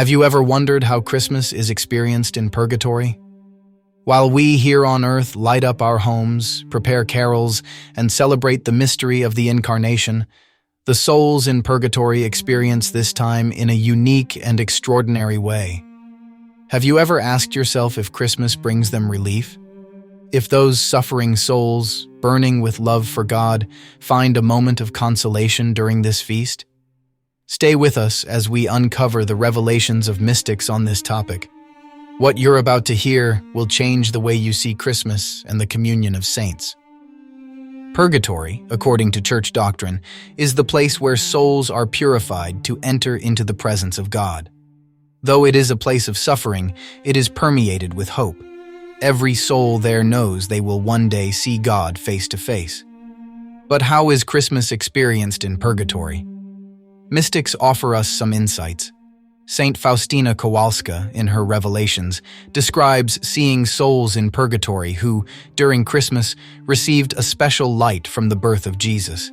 Have you ever wondered how Christmas is experienced in Purgatory? While we here on earth light up our homes, prepare carols, and celebrate the mystery of the Incarnation, the souls in Purgatory experience this time in a unique and extraordinary way. Have you ever asked yourself if Christmas brings them relief? If those suffering souls, burning with love for God, find a moment of consolation during this feast? Stay with us as we uncover the revelations of mystics on this topic. What you're about to hear will change the way you see Christmas and the communion of saints. Purgatory, according to church doctrine, is the place where souls are purified to enter into the presence of God. Though it is a place of suffering, it is permeated with hope. Every soul there knows they will one day see God face to face. But how is Christmas experienced in Purgatory? Mystics offer us some insights. Saint Faustina Kowalska, in her Revelations, describes seeing souls in Purgatory who, during Christmas, received a special light from the birth of Jesus.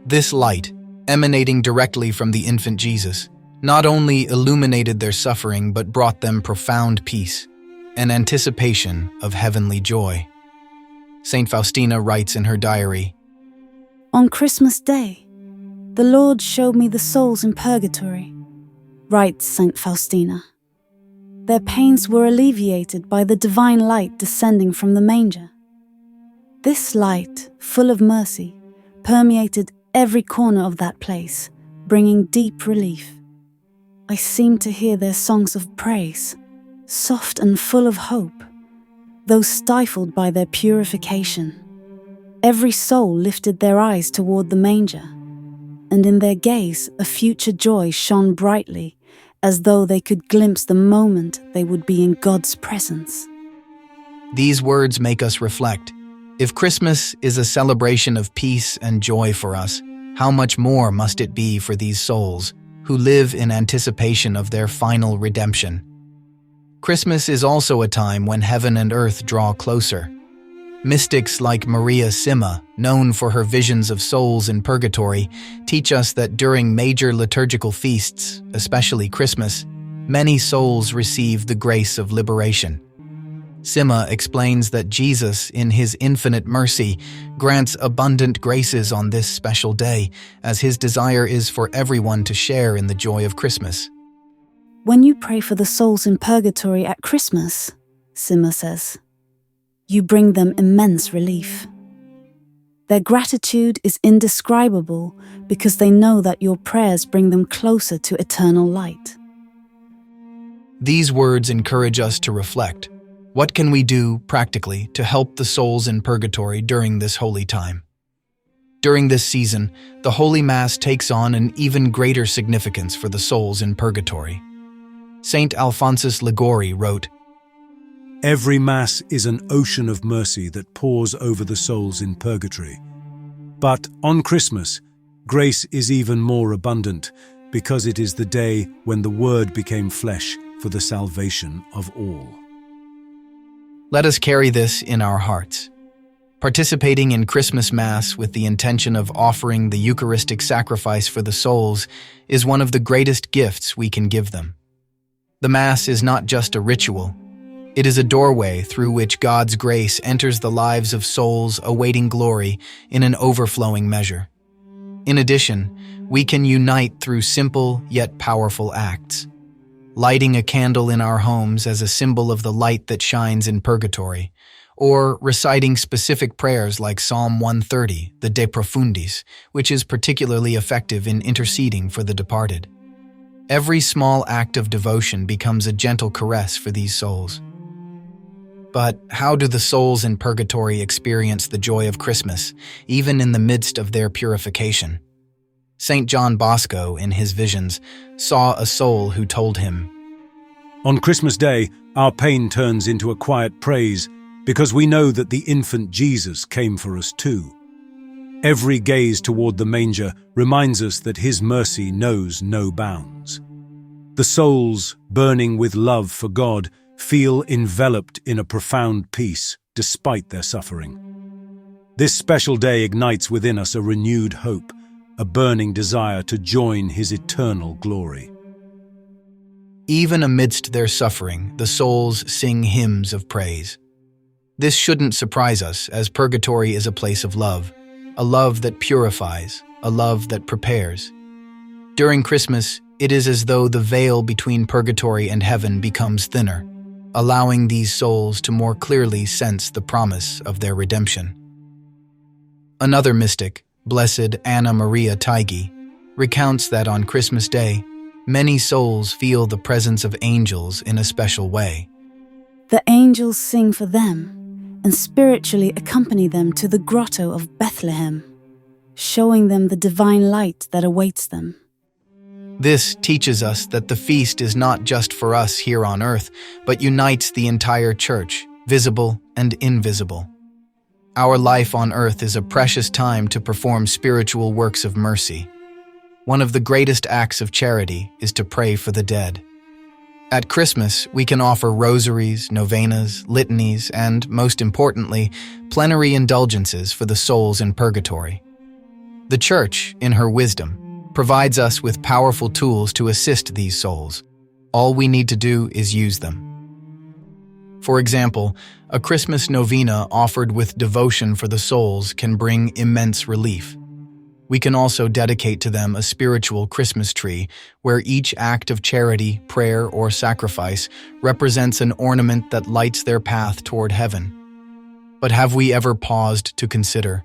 This light, emanating directly from the infant Jesus, not only illuminated their suffering but brought them profound peace, an anticipation of heavenly joy. Saint Faustina writes in her diary, "On Christmas Day, the Lord showed me the souls in Purgatory," writes Saint Faustina. "Their pains were alleviated by the divine light descending from the manger. This light, full of mercy, permeated every corner of that place, bringing deep relief. I seemed to hear their songs of praise, soft and full of hope, though stifled by their purification. Every soul lifted their eyes toward the manger, and in their gaze a future joy shone brightly, as though they could glimpse the moment they would be in God's presence." These words make us reflect. If Christmas is a celebration of peace and joy for us, how much more must it be for these souls who live in anticipation of their final redemption? Christmas is also a time when heaven and earth draw closer. Mystics like Maria Simma, known for her visions of souls in Purgatory, teach us that during major liturgical feasts, especially Christmas, many souls receive the grace of liberation. Simma explains that Jesus, in his infinite mercy, grants abundant graces on this special day, as his desire is for everyone to share in the joy of Christmas. "When you pray for the souls in Purgatory at Christmas," Simma says, "you bring them immense relief. Their gratitude is indescribable because they know that your prayers bring them closer to eternal light." These words encourage us to reflect. What can we do, practically, to help the souls in Purgatory during this holy time? During this season, the Holy Mass takes on an even greater significance for the souls in Purgatory. Saint Alphonsus Liguori wrote, "Every Mass is an ocean of mercy that pours over the souls in Purgatory. But on Christmas, grace is even more abundant because it is the day when the Word became flesh for the salvation of all." Let us carry this in our hearts. Participating in Christmas Mass with the intention of offering the Eucharistic sacrifice for the souls is one of the greatest gifts we can give them. The Mass is not just a ritual. It is a doorway through which God's grace enters the lives of souls awaiting glory in an overflowing measure. In addition, we can unite through simple yet powerful acts. Lighting a candle in our homes as a symbol of the light that shines in Purgatory, or reciting specific prayers like Psalm 130, the De Profundis, which is particularly effective in interceding for the departed. Every small act of devotion becomes a gentle caress for these souls. But how do the souls in Purgatory experience the joy of Christmas, even in the midst of their purification? St. John Bosco, in his visions, saw a soul who told him, "On Christmas Day, our pain turns into a quiet praise because we know that the infant Jesus came for us too. Every gaze toward the manger reminds us that his mercy knows no bounds. The souls, burning with love for God, feel enveloped in a profound peace despite their suffering. This special day ignites within us a renewed hope, a burning desire to join his eternal glory." Even amidst their suffering, the souls sing hymns of praise. This shouldn't surprise us, as purgatory is a place of love, a love that purifies, a love that prepares. During Christmas, it is as though the veil between purgatory and heaven becomes thinner, allowing these souls to more clearly sense the promise of their redemption. Another mystic, Blessed Anna Maria Taigi, recounts that on Christmas Day, many souls feel the presence of angels in a special way. The angels sing for them and spiritually accompany them to the grotto of Bethlehem, showing them the divine light that awaits them. This teaches us that the feast is not just for us here on earth, but unites the entire Church, visible and invisible. Our life on earth is a precious time to perform spiritual works of mercy. One of the greatest acts of charity is to pray for the dead. At Christmas, we can offer rosaries, novenas, litanies, and, most importantly, plenary indulgences for the souls in purgatory. The Church, in her wisdom, provides us with powerful tools to assist these souls. All we need to do is use them. For example, a Christmas novena offered with devotion for the souls can bring immense relief. We can also dedicate to them a spiritual Christmas tree where each act of charity, prayer, or sacrifice represents an ornament that lights their path toward heaven. But have we ever paused to consider,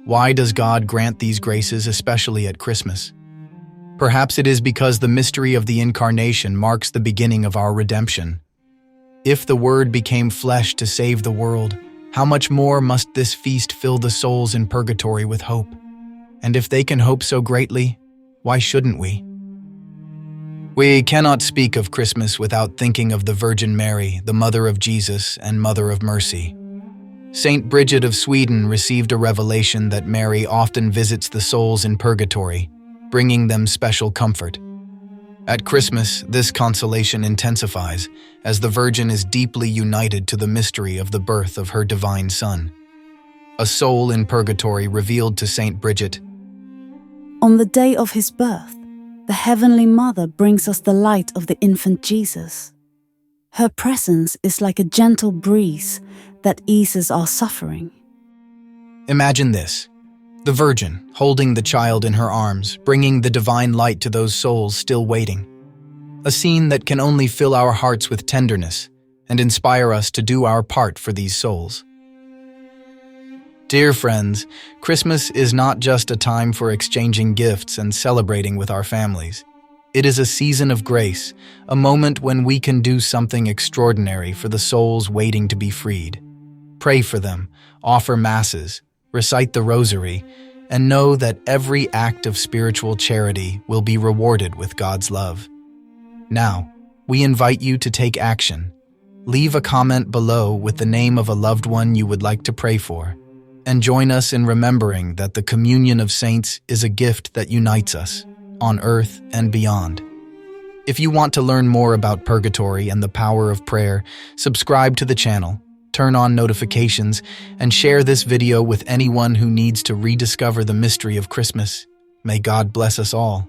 why does God grant these graces especially at Christmas? Perhaps it is because the mystery of the Incarnation marks the beginning of our redemption. If the Word became flesh to save the world, how much more must this feast fill the souls in purgatory with hope? And if they can hope so greatly, why shouldn't we? We cannot speak of Christmas without thinking of the Virgin Mary, the Mother of Jesus and Mother of Mercy. Saint Bridget of Sweden received a revelation that Mary often visits the souls in purgatory, bringing them special comfort. At Christmas, this consolation intensifies, as the Virgin is deeply united to the mystery of the birth of her divine Son. A soul in purgatory revealed to Saint Bridget, On the day of his birth, the Heavenly Mother brings us the light of the infant Jesus. Her presence is like a gentle breeze that eases our suffering. Imagine this, the Virgin holding the child in her arms, bringing the divine light to those souls still waiting. A scene that can only fill our hearts with tenderness and inspire us to do our part for these souls. Dear friends, Christmas is not just a time for exchanging gifts and celebrating with our families. It is a season of grace, a moment when we can do something extraordinary for the souls waiting to be freed. Pray for them, offer masses, recite the rosary, and know that every act of spiritual charity will be rewarded with God's love. Now, we invite you to take action. Leave a comment below with the name of a loved one you would like to pray for, and join us in remembering that the communion of saints is a gift that unites us, on earth and beyond. If you want to learn more about purgatory and the power of prayer, subscribe to the channel, turn on notifications, and share this video with anyone who needs to rediscover the mystery of Christmas. May God bless us all.